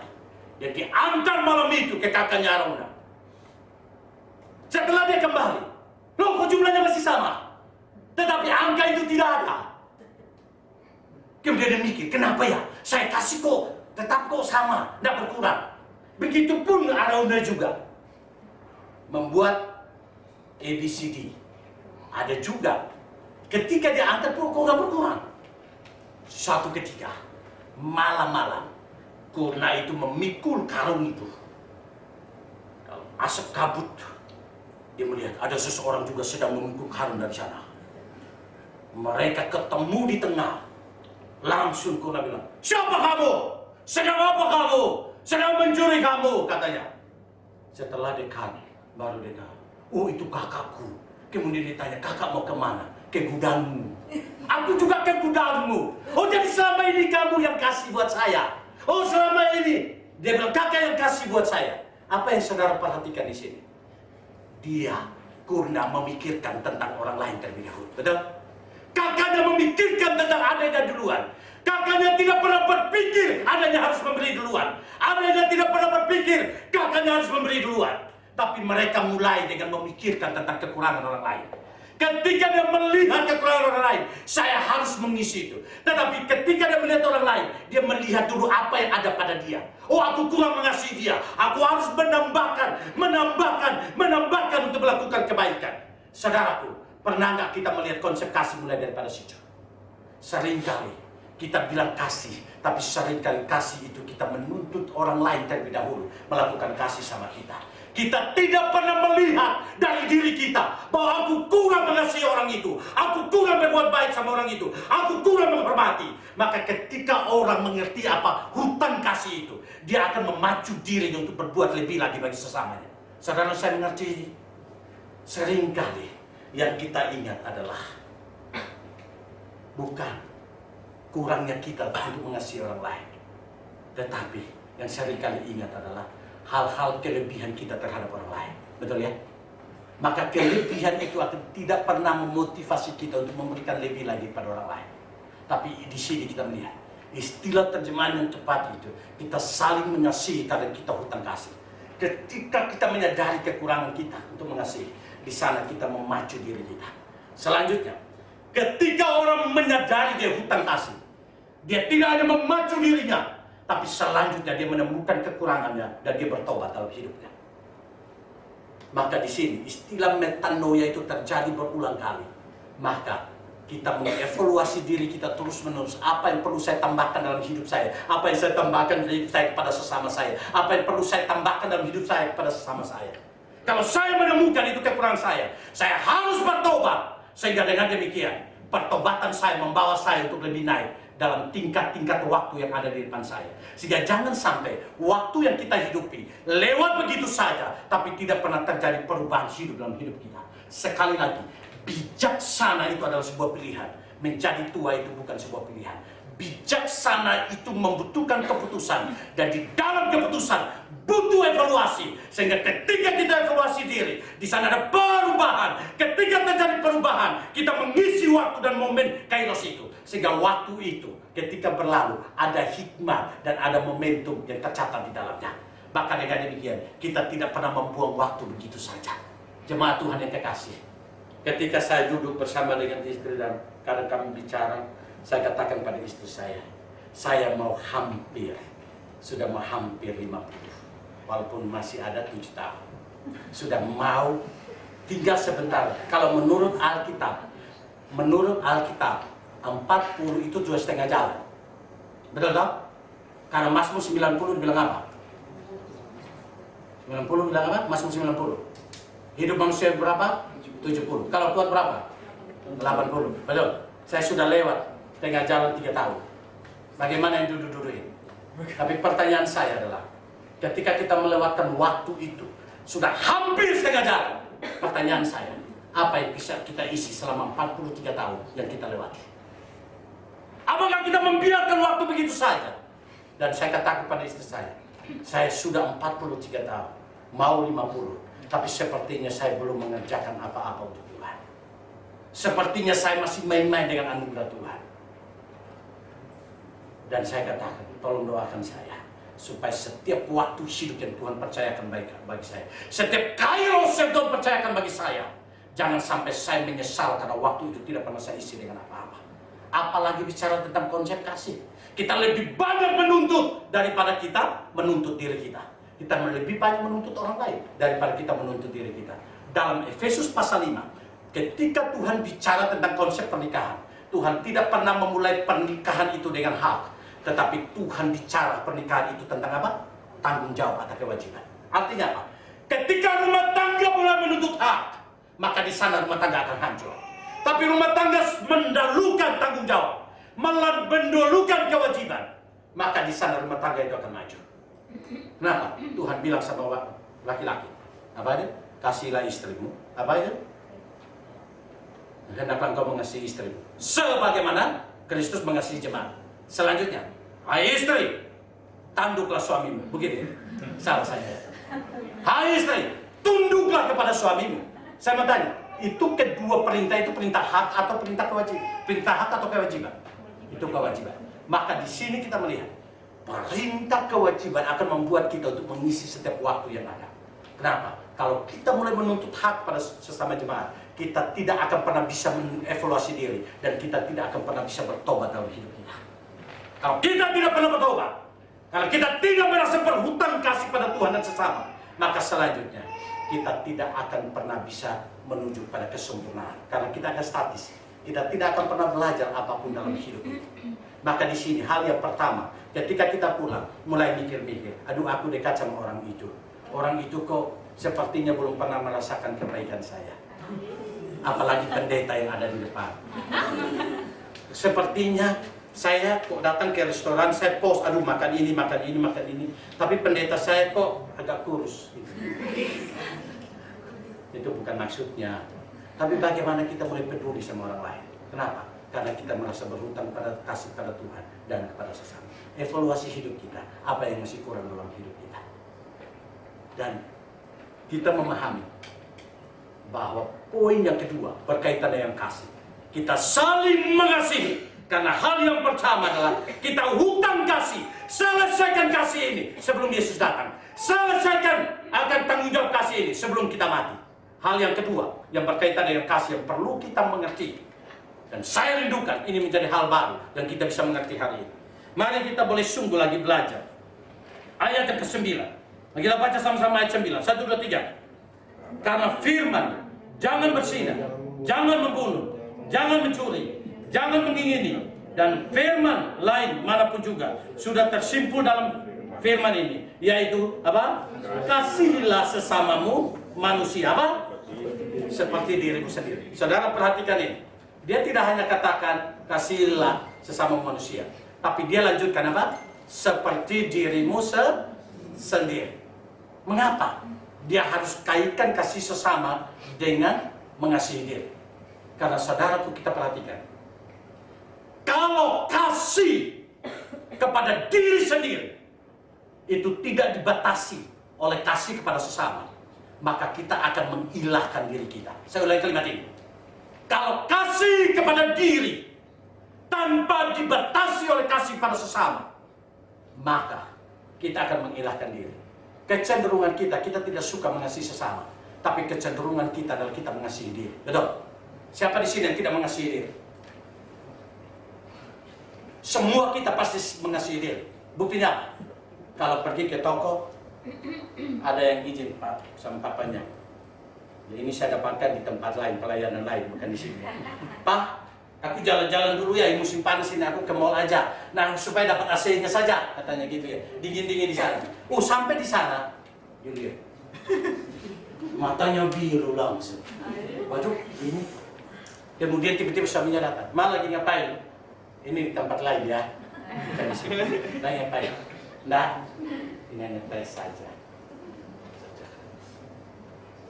Speaker 1: dan dia antar malam itu ke kakaknya Arauna. Setelah dia kembali, loh kok jumlahnya masih sama? Tetapi angka itu tidak ada. Kemudian dia mikir, kenapa ya? Saya kasih kok, tetap kok sama, tidak berkurang. Begitupun Arauna juga membuat ABCD. Ada juga ketika dia angkat kok nggak berkurang. Suatu ketika malam-malam Kurna itu memikul karung itu dalam asap kabut. Dia melihat ada seseorang juga sedang memikul karung dari sana. Mereka ketemu di tengah. Langsung Kurna bilang, siapa kamu? Sedang apa kamu? Sedang mencuri kamu, katanya. Setelah dekat baru dia tahu, oh itu kakakku. Kemudian ditanya, kakak mau kemana? Ke gudangmu. Aku juga ke gudangmu. Oh jadi selama ini kamu yang kasih buat saya. Oh selama ini. Dia bilang, kakak yang kasih buat saya. Apa yang saudara perhatikan di sini? Dia, Kurna, memikirkan tentang orang lain terlebih dahulu. Betul? Kakaknya memikirkan tentang adanya duluan. Kakaknya tidak pernah berpikir adanya harus memberi duluan. Adanya tidak pernah berpikir kakaknya harus memberi duluan. Tapi mereka mulai dengan memikirkan tentang kekurangan orang lain. Ketika dia melihat kekurangan orang lain, saya harus mengisi itu. Tetapi ketika dia melihat orang lain, dia melihat dulu apa yang ada pada dia. Oh, aku kurang mengasihi dia. Aku harus menambahkan untuk melakukan kebaikan. Saudaraku, pernah nggak kita melihat konsep kasih mulai daripada situ? Seringkali kita bilang kasih, tapi seringkali kasih itu kita menuntut orang lain terlebih dahulu melakukan kasih sama kita. Kita tidak pernah melihat dari diri kita bahwa aku kurang mengasihi orang itu, aku kurang berbuat baik sama orang itu, aku kurang menghormati. Maka ketika orang mengerti apa hutan kasih itu, dia akan memacu dirinya untuk berbuat lebih lagi bagi sesamanya. Saudara, saya mengerti ini. Seringkali yang kita ingat adalah bukan kurangnya kita untuk mengasihi orang lain, tetapi yang seringkali ingat adalah hal-hal kelebihan kita terhadap orang lain. Betul ya? Maka kelebihan itu akan tidak pernah memotivasi kita untuk memberikan lebih lagi pada orang lain. Tapi di sini kita melihat istilah terjemahan yang tepat itu, kita saling mengasihi karena kita hutang kasih. Ketika kita menyadari kekurangan kita untuk mengasihi, di sana kita memacu diri kita. Selanjutnya, ketika orang menyadari dia hutang kasih, dia tidak hanya memacu dirinya, tapi selanjutnya dia menemukan kekurangannya dan dia bertobat dalam hidupnya. Maka di sini istilah metanoia itu terjadi berulang kali. Maka kita mengevaluasi diri kita terus-menerus. Apa yang perlu saya tambahkan dalam hidup saya? Apa yang saya tambahkan dalam hidup saya kepada sesama saya? Apa yang perlu saya tambahkan dalam hidup saya kepada sesama saya? Kalau saya menemukan itu kekurangan saya harus bertobat. Sehingga dengan demikian, pertobatan saya membawa saya untuk lebih naik dalam tingkat-tingkat waktu yang ada di depan saya. Sehingga jangan sampai waktu yang kita hidupi lewat begitu saja, tapi tidak pernah terjadi perubahan hidup dalam hidup kita. Sekali lagi, bijaksana itu adalah sebuah pilihan. Menjadi tua itu bukan sebuah pilihan. Bijaksana itu membutuhkan keputusan. Dan di dalam keputusan butuh evaluasi. Sehingga ketika kita evaluasi diri, di sana ada perubahan. Ketika terjadi perubahan, kita mengisi waktu dan momen kairos itu. Sehingga waktu itu ketika berlalu ada hikmah dan ada momentum yang tercatat di dalamnya. Bahkan dengan demikian, kita tidak pernah membuang waktu begitu saja. Jemaat Tuhan yang kekasih, ketika saya duduk bersama dengan istri dan kadang kami bicara, saya katakan pada istri saya mau sudah mau hampir 50, walaupun masih ada 7 tahun. Sudah mau tinggal sebentar. Kalau menurut Alkitab 40 itu 2,5 jalan. Betul tak? Karena Mazmur 90 dibilang apa? 90 bilang apa? Mazmur 90. Hidup manusia berapa? 70. Kalau Tuhan berapa? 80. Betul. Saya sudah lewat setengah jalan 3 tahun. Bagaimana yang duduk-duduk ini? Tapi pertanyaan saya adalah, ketika kita melewatkan waktu itu, sudah hampir setengah jalan. Pertanyaan saya, apa yang bisa kita isi selama 43 tahun yang kita lewati? Apakah kita membiarkan waktu begitu saja? Dan saya katakan pada istri saya sudah 43 tahun, mau 50. Tapi sepertinya saya belum mengerjakan apa-apa untuk Tuhan. Sepertinya saya masih main-main dengan anugerah Tuhan. Dan saya katakan, tolong doakan saya, supaya setiap waktu hidup yang Tuhan percayakan bagi saya, setiap kairos yang Tuhan percayakan bagi saya, jangan sampai saya menyesal karena waktu itu tidak pernah saya isi dengan apa-apa. Apalagi bicara tentang konsep kasih. Kita lebih banyak menuntut daripada kita menuntut diri kita. Kita lebih banyak menuntut orang lain daripada kita menuntut diri kita. Dalam Efesus pasal 5, ketika Tuhan bicara tentang konsep pernikahan, Tuhan tidak pernah memulai pernikahan itu dengan hak, tetapi Tuhan bicara pernikahan itu tentang apa? Tanggung jawab atau kewajiban. Artinya apa? Ketika rumah tangga mulai menuntut hak, maka di sana rumah tangga akan hancur. Tapi rumah tangga mendahulukan tanggung jawab, mendahulukan kewajiban, maka di sana rumah tangga itu akan maju. Kenapa? Tuhan bilang sama laki-laki, apa itu? Kasihilah istrimu. Apa itu? Hendaklah engkau mengasihi istrimu sebagaimana Kristus mengasihi jemaat. Selanjutnya, hai istri, tanduklah suamimu. Begitu. Salah saya. Hai istri, tunduklah kepada suamimu. Saya mau tanya, itu kedua perintah itu perintah hak atau perintah kewajiban? Perintah hak atau kewajiban? Itu kewajiban. Maka di sini kita melihat perintah kewajiban akan membuat kita untuk mengisi setiap waktu yang ada. Kenapa? Kalau kita mulai menuntut hak pada sesama jemaat, kita tidak akan pernah bisa mengevaluasi diri dan kita tidak akan pernah bisa bertobat dalam hidup kita. Kalau kita tidak pernah bertobat, kalau kita tidak merasa berhutang kasih pada Tuhan dan sesama, maka selanjutnya kita tidak akan pernah bisa menuju pada kesempurnaan. Karena kita akan statis. Kita tidak akan pernah belajar apapun dalam hidup ini. Maka di sini hal yang pertama, ketika kita pulang, mulai mikir-mikir, aduh aku dekat sama orang itu. Orang itu kok sepertinya belum pernah merasakan kebaikan saya. Apalagi pendeta yang ada di depan. Sepertinya saya kok datang ke restoran, saya post, aduh makan ini, makan ini, makan ini. Tapi pendeta saya kok agak kurus. Itu bukan maksudnya. Tapi bagaimana kita mulai peduli sama orang lain? Kenapa? Karena kita merasa berhutang pada kasih pada Tuhan dan kepada sesama. Evaluasi hidup kita, apa yang masih kurang dalam hidup kita. Dan kita memahami bahwa poin yang kedua berkaitan dengan kasih. Kita saling mengasihi. Karena hal yang pertama adalah kita hutang kasih. Selesaikan kasih ini sebelum Yesus datang. Selesaikan akan tanggung jawab kasih ini sebelum kita mati. Hal yang kedua yang berkaitan dengan kasih yang perlu kita mengerti. Dan saya rindukan ini menjadi hal baru yang kita bisa mengerti hari ini. Mari kita boleh sungguh lagi belajar. Ayat yang ke-9. Kita baca sama-sama ayat 9. 1, 2, 3. Karena firman, jangan bersinah, jangan membunuh, jangan mencuri, jangan mengingini, dan firman lain manapun juga sudah tersimpul dalam firman ini, yaitu apa? Kasihilah sesamamu manusia apa? Seperti dirimu sendiri. Saudara perhatikan ini. Dia tidak hanya katakan kasihilah sesama manusia, tapi dia lanjutkan apa? Seperti dirimu sendiri. Mengapa? Dia harus kaitkan kasih sesama dengan mengasihi diri. Karena saudaraku, kita perhatikan. Kalau kasih kepada diri sendiri itu tidak dibatasi oleh kasih kepada sesama, maka kita akan mengilahkan diri kita. Saya ulangi kalimat ini. Kalau kasih kepada diri tanpa dibatasi oleh kasih pada sesama, maka kita akan mengilahkan diri. Kecenderungan kita tidak suka mengasihi sesama, tapi kecenderungan kita adalah kita mengasihi diri. Betul? Siapa di sini yang tidak mengasihi diri? Semua kita pasti mengasihi diri. Buktinya apa? Kalau pergi ke toko, ada yang izin Pak sama papanya. Ya, ini saya dapatkan di tempat lain, pelayanan lain, bukan di sini. Pak, aku jalan-jalan dulu ya, musim panas ini aku ke mall aja. Nah, supaya dapat AC-nya saja, katanya gitu ya. Dingin-dingin di sana. Oh, sampai di sana, Julia. Matanya biru langsung. Waduh, ini. Kemudian tiba-tiba suaminya datang. Malah lagi ngapain? Ini di tempat lain ya, bukan di sini. Nah, ngapain? Nah, ini hanya tes saja.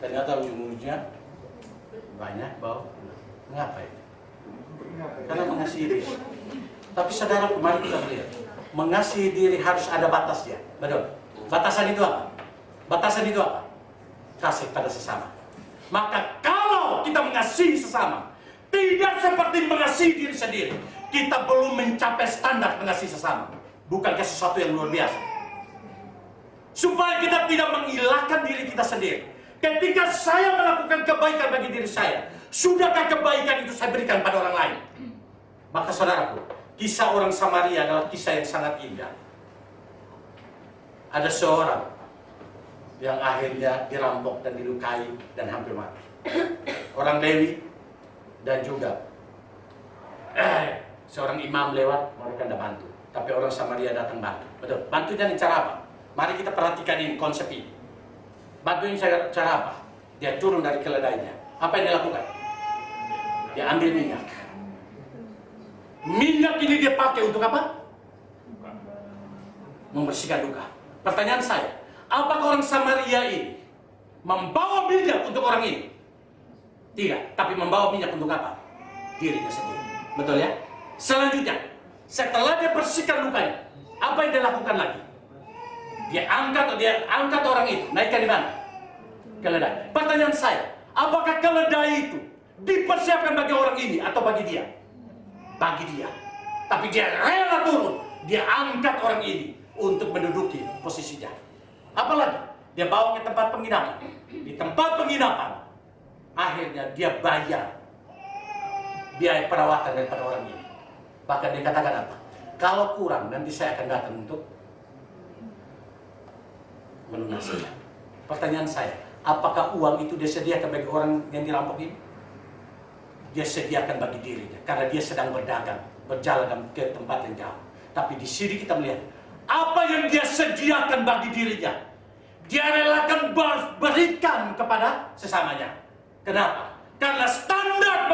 Speaker 1: Ternyata ujung-ujungnya banyak bau. Mengapa itu? Karena mengasihi diri. Tapi saudara, kemarin kita melihat, mengasihi diri harus ada batasnya. Betul? Batasan itu apa? Batasan itu apa? Kasih pada sesama. Maka kalau kita mengasihi sesama, tidak seperti mengasihi diri sendiri, kita belum mencapai standar mengasihi sesama. Bukankah sesuatu yang luar biasa? Supaya kita tidak mengilahkan diri kita sendiri. Ketika saya melakukan kebaikan bagi diri saya, sudahkah kebaikan itu saya berikan pada orang lain? Maka saudaraku, kisah orang Samaria adalah kisah yang sangat indah. Ada seorang yang akhirnya dirampok dan dilukai dan hampir mati. Orang Lewi dan juga seorang imam lewat, mereka tidak bantu. Tapi orang Samaria datang bantu. Betul. Bantunya dengan cara apa? Mari kita perhatikan ini, konsep ini. Bantunya cara apa? Dia turun dari keledainya. Apa yang dia lakukan? Dia ambil minyak. Minyak ini dia pakai untuk apa? Membersihkan luka. Pertanyaan saya, apakah orang Samaria ini membawa minyak untuk orang ini? Tidak, tapi membawa minyak untuk apa? Dirinya sendiri. Betul ya? Selanjutnya, setelah dia bersihkan lukanya, apa yang dia lakukan lagi? Dia angkat orang itu, naikkan di mana? Keledai. Pertanyaan saya, apakah keledai itu dipersiapkan bagi orang ini atau bagi dia? Bagi dia. Tapi dia rela turun, dia angkat orang ini untuk menduduki posisinya. Apalagi, dia bawa ke tempat penginapan. Di tempat penginapan, akhirnya dia bayar biaya perawatan daripada orang ini. Bahkan dia katakan apa? Kalau kurang, nanti saya akan datang untuk melunasinya. Pertanyaan saya, apakah uang itu dia sediakan bagi orang yang dirampok ini? Dia sediakan bagi dirinya, karena dia sedang berdagang, berjalan ke tempat yang jauh. Tapi di sini kita melihat, apa yang dia sediakan bagi dirinya, dia relakan berikan kepada sesamanya. Kenapa? Karena standar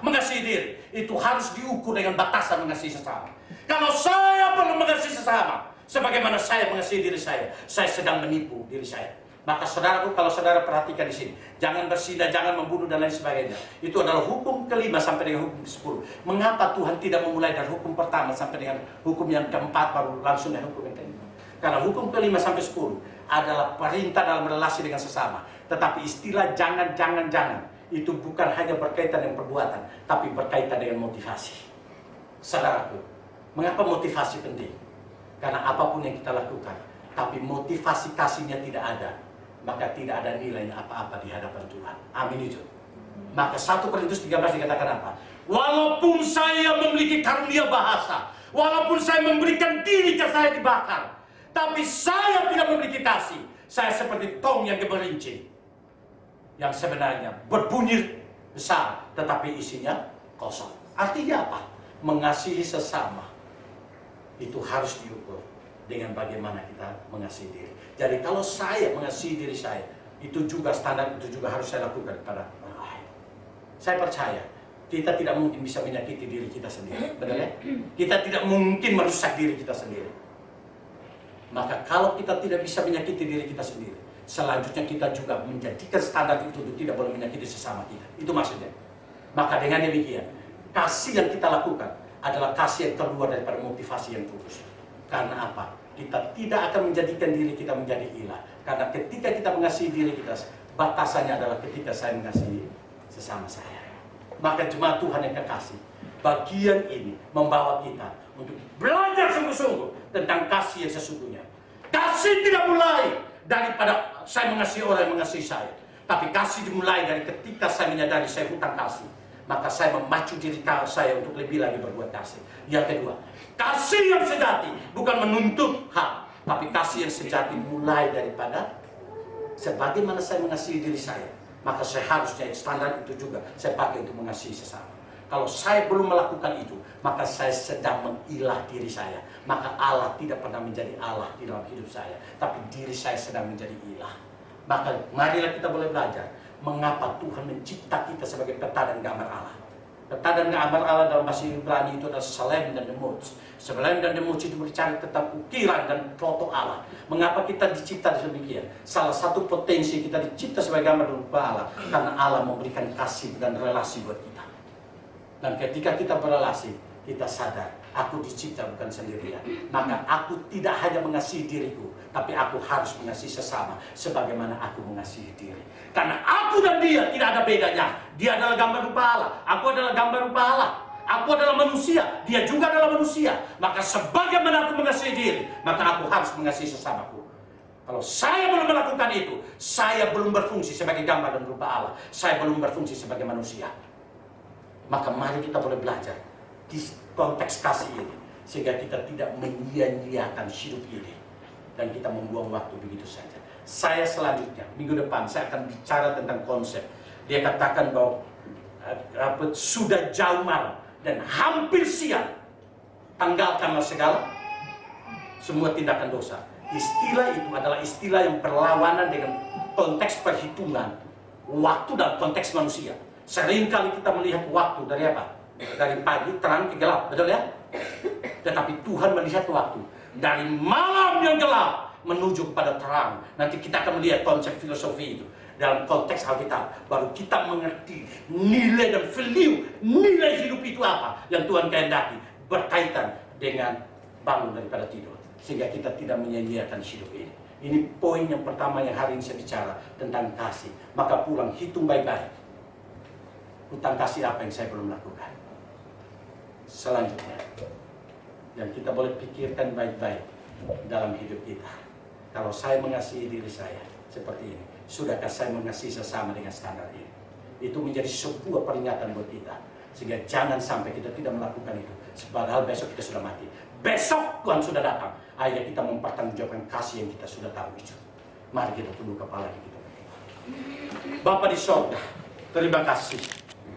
Speaker 1: mengasihi diri, itu harus diukur dengan batasan mengasihi sesama. Kalau saya perlu mengasihi sesama, sebagaimana saya mengasihi diri saya sedang menipu diri saya. Maka saudaraku, kalau saudara perhatikan di sini, jangan berzina, jangan membunuh dan lain sebagainya. Itu adalah hukum ke-5 sampai dengan hukum ke-10. Mengapa Tuhan tidak memulai dari hukum pertama sampai dengan hukum yang ke-4 baru langsung dari hukum yang ke-5? Karena hukum ke-5 sampai 10 adalah perintah dalam relasi dengan sesama. Tetapi istilah jangan itu bukan hanya berkaitan dengan perbuatan, tapi berkaitan dengan motivasi. Saudaraku, mengapa motivasi penting? Karena apapun yang kita lakukan, tapi motivasi kasihnya tidak ada, maka tidak ada nilainya apa-apa di hadapan Tuhan. Amin itu. Maka 1 Korintus 13 dikatakan apa? Walaupun saya memiliki karunia bahasa, walaupun saya memberikan diri ke saya dibakar, tapi saya tidak memiliki kasih. Saya seperti tong yang geberincing, yang sebenarnya berbunyi besar, tetapi isinya kosong. Artinya apa? Mengasihi sesama itu harus diukur dengan bagaimana kita mengasihi diri. Jadi kalau saya mengasihi diri saya, itu juga standar, itu juga harus saya lakukan pada orang lain. Saya percaya kita tidak mungkin bisa menyakiti diri kita sendiri, benar ya? Kita tidak mungkin merusak diri kita sendiri. Maka kalau kita tidak bisa menyakiti diri kita sendiri, selanjutnya kita juga menjadikan standar itu untuk tidak boleh menyakiti sesama kita. Itu maksudnya. Maka dengan demikian, kasih yang kita lakukan adalah kasih yang keluar daripada motivasi yang tulus. Karena apa? Kita tidak akan menjadikan diri kita menjadi ilah. Karena ketika kita mengasihi diri kita, batasannya adalah ketika saya mengasihi sesama saya. Maka jemaat Tuhan yang kekasih, bagian ini membawa kita untuk belajar sungguh-sungguh tentang kasih yang sesungguhnya. Kasih tidak mulai daripada saya mengasihi orang yang mengasihi saya, tapi kasih dimulai dari ketika saya menyadari saya hutang kasih. Maka saya memacu diri saya untuk lebih lagi berbuat kasih. Yang kedua, kasih yang sejati bukan menuntut hak, tapi kasih yang sejati mulai daripada sebagaimana saya mengasihi diri saya, maka saya harusnya standar itu juga saya pakai untuk mengasihi sesama. Kalau saya belum melakukan itu, maka saya sedang mengilah diri saya. Maka Allah tidak pernah menjadi Allah di dalam hidup saya, tapi diri saya sedang menjadi ilah. Maka marilah kita boleh belajar mengapa Tuhan mencipta kita sebagai peta dan gambar Allah. Peta dan gambar Allah dalam bahasa Ibrani itu adalah Salem dan Demuts. Salem dan Demuts itu berbicara tentang ukiran dan foto Allah. Mengapa kita dicipta demikian? Salah satu potensi kita dicipta sebagai gambar dan rupa Allah, karena Allah memberikan kasih dan relasi buat kita. Dan ketika kita berelasi, kita sadar, aku dicipta bukan sendirian. Maka aku tidak hanya mengasihi diriku, tapi aku harus mengasihi sesama sebagaimana aku mengasihi diri. Karena aku dan dia tidak ada bedanya. Dia adalah gambar rupa Allah, aku adalah gambar rupa Allah. Aku adalah manusia, dia juga adalah manusia. Maka sebagaimana aku mengasihi diri, maka aku harus mengasihi sesamaku. Kalau saya belum melakukan itu, saya belum berfungsi sebagai gambar dan rupa Allah. Saya belum berfungsi sebagai manusia. Maka mari kita boleh belajar di konteks kasih ini, sehingga kita tidak menyia-nyiakan hidup ini dan kita membuang waktu begitu saja. Saya selanjutnya minggu depan saya akan bicara tentang konsep. Dia katakan bahwa sudah jauh malam dan hampir siang, tanggalkanlah segala semua tindakan dosa. Istilah itu adalah istilah yang berlawanan dengan konteks perhitungan waktu dalam konteks manusia. Seringkali kita melihat waktu dari apa? Dari pagi terang ke gelap, betul ya? Tetapi Tuhan melihat waktu dari malam yang gelap menuju kepada terang. Nanti kita akan melihat konsep filosofi itu dalam konteks Alkitab. Baru kita mengerti nilai dan value, nilai hidup itu apa yang Tuhan kehendaki berkaitan dengan bangun daripada tidur. Sehingga kita tidak menyia-nyiakan hidup ini. Ini poin yang pertama yang hari ini saya bicara tentang kasih. Maka pulang hitung baik-baik. Hutang kasih apa yang saya belum lakukan. Selanjutnya, yang kita boleh pikirkan baik-baik dalam hidup kita. Kalau saya mengasihi diri saya seperti ini, sudahkah saya mengasihi sesama dengan standar ini? Itu menjadi sebuah peringatan buat kita. Sehingga jangan sampai kita tidak melakukan itu. Padahal besok kita sudah mati. Besok Tuhan sudah datang. Akhirnya kita mempertanggungjawabkan kasih yang kita sudah tahu itu. Mari kita tunduk kepala kita. Bapa di sorga, terima kasih